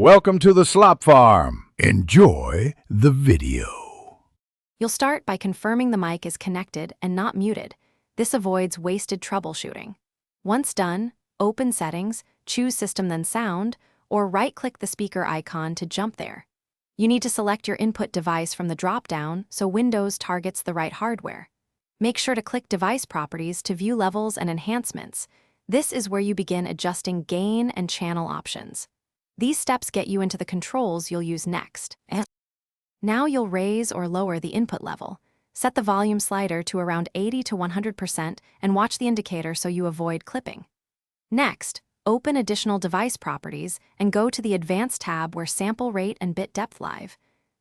Welcome to the Slop Farm. Enjoy the video. You'll start by confirming the mic is connected and not muted. This avoids wasted troubleshooting. Once done, open Settings, choose System then Sound, or right-click the speaker icon to jump there. You need to select your input device from the drop-down so Windows targets the right hardware. Make sure to click Device Properties to view levels and enhancements. This is where you begin adjusting gain and channel options. These steps get you into the controls you'll use next. Now you'll raise or lower the input level. Set the volume slider to around 80 to 100% and watch the indicator so you avoid clipping. Next, open Additional Device Properties and go to the Advanced tab where sample rate and bit depth live.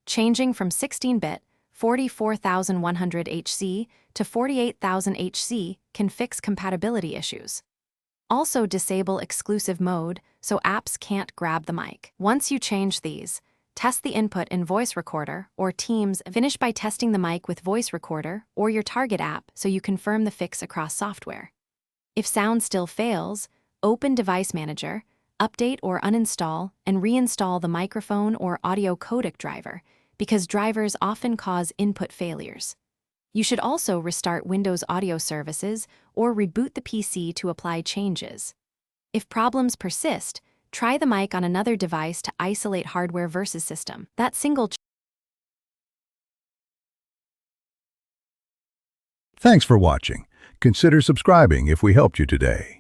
Changing from 16-bit 44,100 HC to 48,000 HC can fix compatibility issues. Also disable exclusive mode so apps can't grab the mic. Once you change these, test the input in Voice Recorder or Teams. Finish by testing the mic with Voice Recorder or your target app so you confirm the fix across software. If sound still fails, open Device Manager, update or uninstall, and reinstall the microphone or audio codec driver because drivers often cause input failures. You should also restart Windows Audio Services or reboot the PC to apply changes. If problems persist, try the mic on another device to isolate hardware versus system. Thanks for watching. Consider subscribing if we helped you today.